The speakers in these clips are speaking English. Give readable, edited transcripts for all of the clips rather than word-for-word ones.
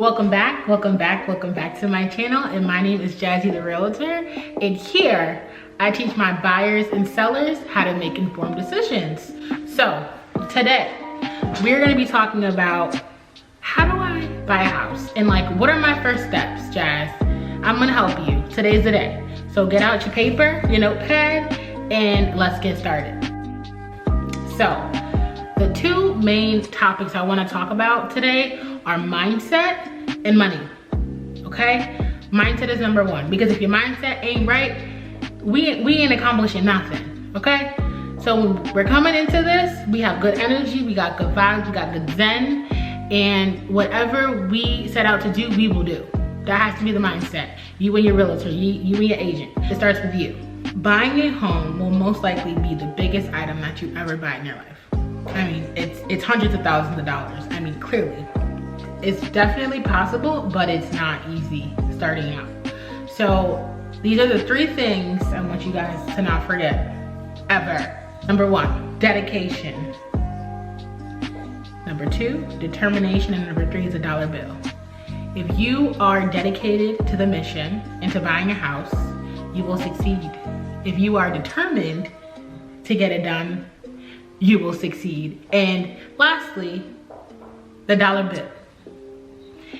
Welcome back to my channel, and my name is Jazzy the Realtor, and here I teach my buyers and sellers how to make informed decisions. So today we're going to be talking about how do I buy a house and like what are my first steps. Jazz, I'm going to help you. Today's the day. So get out your paper, your notepad, and let's get started. So the two main topics I want to talk about today are mindset and money. Okay, mindset is number one, because if your mindset ain't right, we ain't accomplishing nothing. Okay, so when we're coming into this, we have good energy, we got good vibes, we got good zen, and whatever we set out to do, we will do. That has to be the mindset. You and your realtor, you and your agent. It starts with you. Buying a home will most likely be the biggest item that you ever buy in your life. I mean, it's hundreds of thousands of dollars. I mean, clearly. It's definitely possible, but it's not easy starting out. So these are the three things I want you guys to not forget, ever. Number one, dedication. Number two, determination. And number three is a dollar bill. If you are dedicated to the mission and to buying a house, you will succeed. If you are determined to get it done, you will succeed. And lastly, the dollar bill.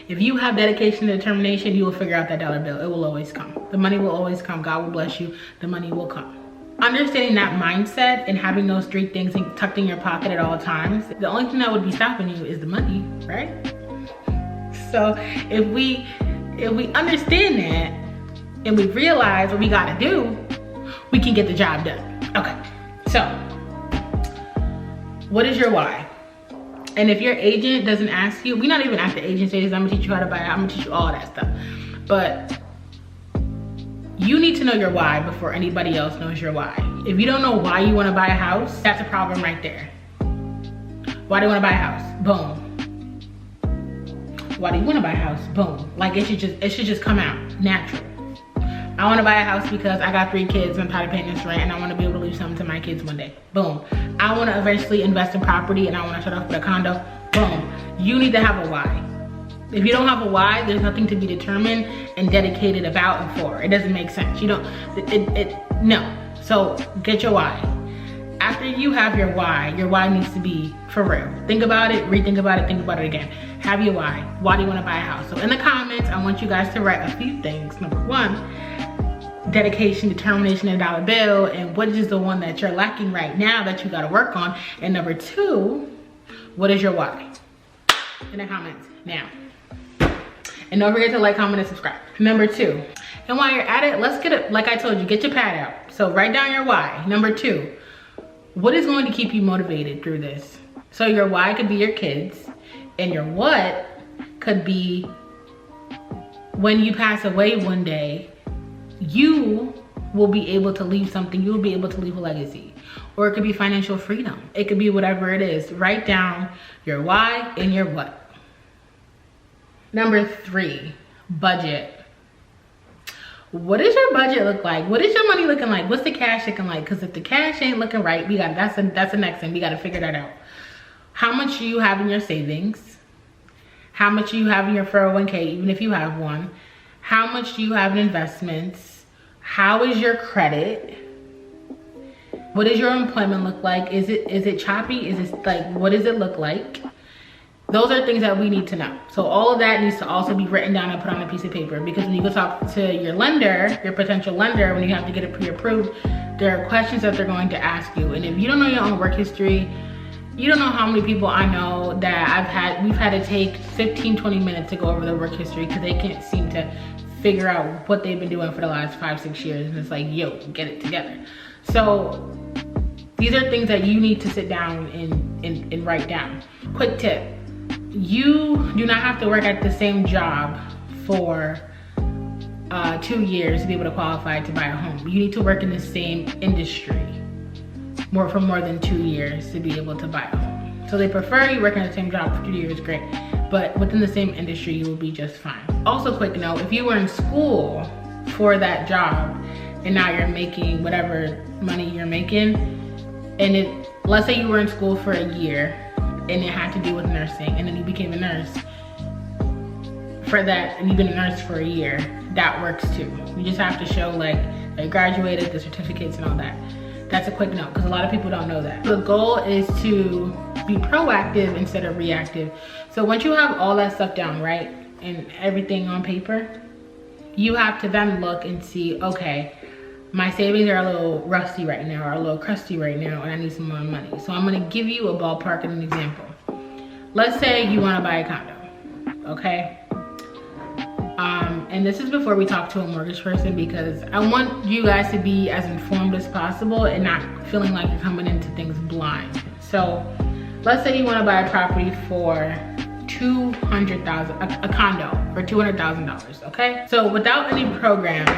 If you have dedication and determination, you will figure out that dollar bill. It will always come. The money will always come. God will bless you. The money will come. Understanding that mindset and having those three things tucked in your pocket at all times, the only thing that would be stopping you is the money, right? So if we understand that and we realize what we gotta do, we can get the job done. Okay, so what is your why? And if your agent doesn't ask you, we're not even at the agent stage. I'm gonna teach you how to buy it. I'm gonna teach you all that stuff. But you need to know your why before anybody else knows your why. If you don't know why you wanna buy a house, that's a problem right there. Why do you wanna buy a house? Boom. Why do you wanna buy a house? Boom. Like it should just come out natural. I wanna buy a house because I got 3 kids and I'm tired of paying this rent and I wanna be able to leave something to my kids one day. Boom. I wanna eventually invest in property and I wanna start off with a condo. Boom. You need to have a why. If you don't have a why, there's nothing to be determined and dedicated about and for. It doesn't make sense. You don't, no. So get your why. After you have your why needs to be for real. Think about it, rethink about it, think about it again. Have your why. Why do you wanna buy a house? So in the comments, I want you guys to write a few things. Number one, dedication, determination, and dollar bill, and what is the one that you're lacking right now that you gotta work on? And number two, what is your why? In the comments now. And don't forget to like, comment, and subscribe. Number two, and while you're at it, let's get it, like I told you, get your pad out. So write down your why. Number two, what is going to keep you motivated through this? So your why could be your kids, and your what could be when you pass away one day, you will be able to leave something. You will be able to leave a legacy. Or it could be financial freedom. It could be whatever it is. Write down your why and your what. Number three, budget. What does your budget look like? What is your money looking like? What's the cash looking like? Because if the cash ain't looking right, that's the next thing. We got to figure that out. How much do you have in your savings? How much do you have in your 401k, even if you have one? How much do you have in investments? How is your credit? What does your employment look like? Is it choppy? Is it like, what does it look like? Those are things that we need to know. So all of that needs to also be written down and put on a piece of paper, because when you go talk to your lender, your potential lender, when you have to get it pre-approved, there are questions that they're going to ask you. And if you don't know your own work history, you don't know how many people I know that we've had to take 15-20 minutes to go over their work history because they can't seem to figure out what they've been doing for the last 5-6 years. And it's like, yo, get it together. So these are things that you need to sit down and write down. Quick tip. You do not have to work at the same job for 2 years to be able to qualify to buy a home. You need to work in the same industry for more than 2 years to be able to buy a home. So they prefer you working at the same job for 2 years, great. But within the same industry, you will be just fine. Also, quick note, if you were in school for that job and now you're making whatever money you're making, and let's say you were in school for a year and it had to do with nursing, and then you became a nurse, for that and you've been a nurse for a year, that works too. You just have to show like they graduated, the certificates and all that. That's a quick note because a lot of people don't know that. The goal is to be proactive instead of reactive. So once you have all that stuff down, right, and everything on paper, you have to then look and see, okay, my savings are a little rusty right now or a little crusty right now and I need some more money. So I'm gonna give you a ballpark and an example. Let's say you wanna buy a condo, okay? And this is before we talk to a mortgage person because I want you guys to be as informed as possible and not feeling like you're coming into things blind. So let's say you want to buy a property for $200,000, a condo for $200,000, okay? So without any programs,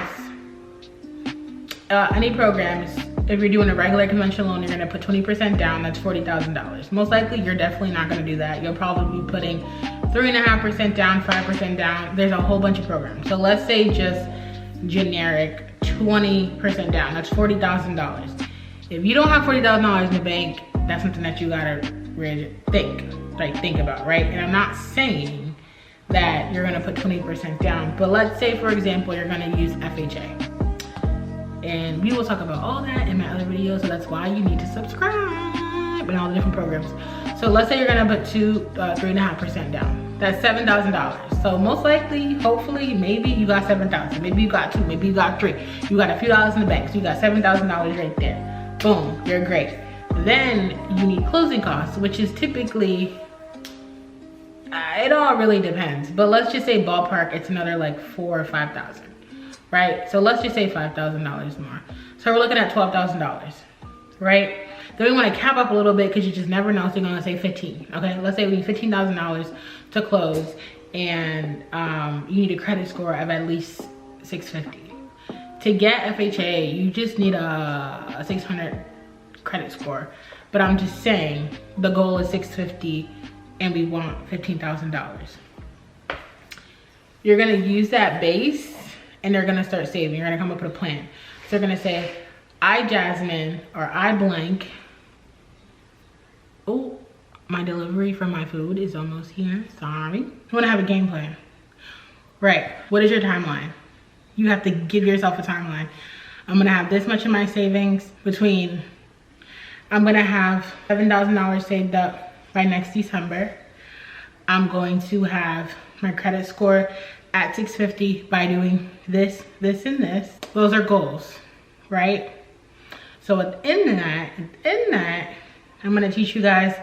if you're doing a regular conventional loan, you're gonna put 20% down, that's $40,000. Most likely, you're definitely not gonna do that. You'll probably be putting 3.5% down, 5% down. There's a whole bunch of programs. So let's say just generic 20% down, that's $40,000. If you don't have $40,000 in the bank, that's something that you gotta really think about, right? And I'm not saying that you're gonna put 20% down, but let's say, for example, you're gonna use FHA. And we will talk about all that in my other videos, so that's why you need to subscribe and all the different programs. So let's say you're gonna put 3.5% down. That's $7,000. So most likely, hopefully, maybe you got 7,000. Maybe you got 2, maybe you got 3. You got a few dollars in the bank, so you got $7,000 right there. Boom, you're great. Then you need closing costs, which is typically, it all really depends. But let's just say ballpark, it's another like 4,000 or 5,000. Right? So let's just say $5,000 more. So we're looking at $12,000, right? Then we want to cap up a little bit because you just never know. So you're going to say 15, okay? Let's say we need $15,000 to close and you need a credit score of at least 650. To get FHA, you just need a 600 credit score. But I'm just saying the goal is 650 and we want $15,000. You're going to use that base and they're gonna start saving. You're gonna come up with a plan. So they're gonna say, I, Jasmine, or I blank. Oh, my delivery for my food is almost here, sorry. You wanna have a game plan. Right, what is your timeline? You have to give yourself a timeline. I'm gonna have this much in my savings between, I'm gonna have $7,000 saved up by next December. I'm going to have my credit score at 650 by doing this, this, and this. Those are goals, right? So within that, I'm gonna teach you guys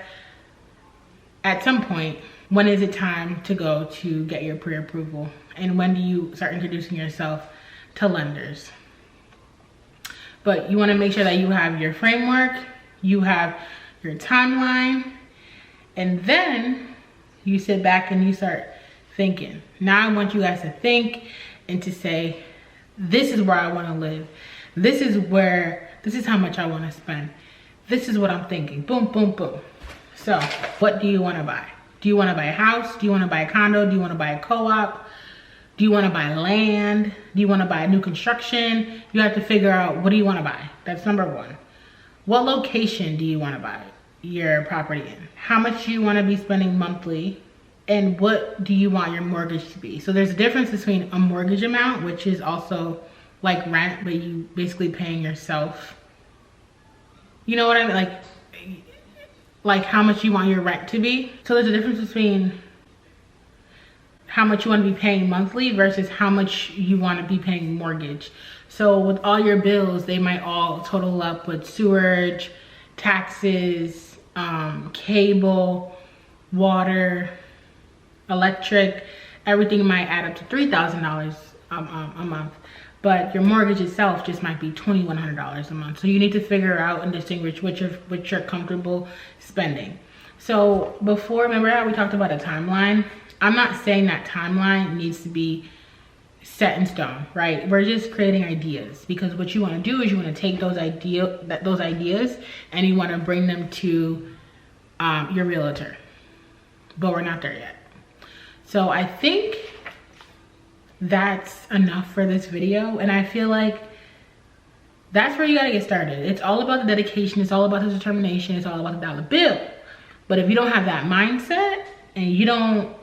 at some point, when is it time to go to get your pre-approval? And when do you start introducing yourself to lenders? But you wanna make sure that you have your framework, you have your timeline, and then you sit back and you start thinking. Now I want you guys to think and to say, this is where I want to live. This is how much I want to spend. This is what I'm thinking. Boom, boom, boom. So what do you want to buy? Do you want to buy a house? Do you want to buy a condo? Do you want to buy a co-op? Do you want to buy land? Do you want to buy a new construction? You have to figure out, what do you want to buy? That's number one. What location do you want to buy your property in? How much do you want to be spending monthly? And what do you want your mortgage to be? So there's a difference between a mortgage amount, which is also like rent, but you basically paying yourself. You know what I mean? Like how much you want your rent to be. So there's a difference between how much you want to be paying monthly versus how much you want to be paying mortgage. So with all your bills, they might all total up with sewerage, taxes, cable, water, electric, everything might add up to $3,000 a month, but your mortgage itself just might be $2,100 a month. So you need to figure out and distinguish what you're comfortable spending. So before, remember how we talked about a timeline? I'm not saying that timeline needs to be set in stone, right? We're just creating ideas, because what you want to do is you want to take those ideas and you want to bring them to your realtor, but we're not there yet. So I think that's enough for this video. And I feel like that's where you gotta get started. It's all about the dedication. It's all about the determination. It's all about the dollar bill. But if you don't have that mindset and you don't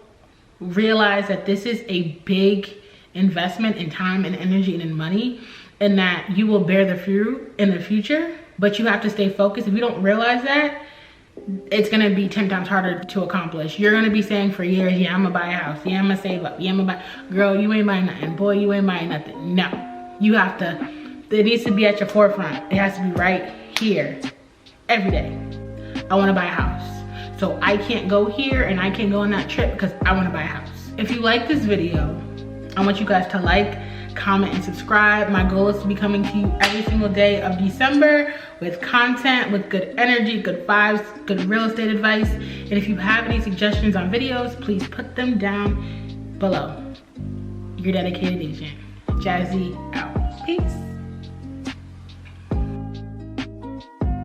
realize that this is a big investment in time and energy and in money, and that you will bear the fruit in the future, but you have to stay focused. If you don't realize that, it's gonna be 10 times harder to accomplish. You're gonna be saying for years, yeah, I'm gonna buy a house, yeah, I'm gonna save up, yeah, I'm gonna buy. Girl, you ain't buying nothing. Boy, you ain't buying nothing. No, you have to, it needs to be at your forefront. It has to be right here, every day. I wanna buy a house. So I can't go here and I can't go on that trip because I wanna buy a house. If you like this video, I want you guys to like, comment, and subscribe. My goal is to be coming to you every single day of December with content, with good energy, good vibes, good real estate advice. And if you have any suggestions on videos, please put them down below. Your dedicated agent, Jazzy out. Peace.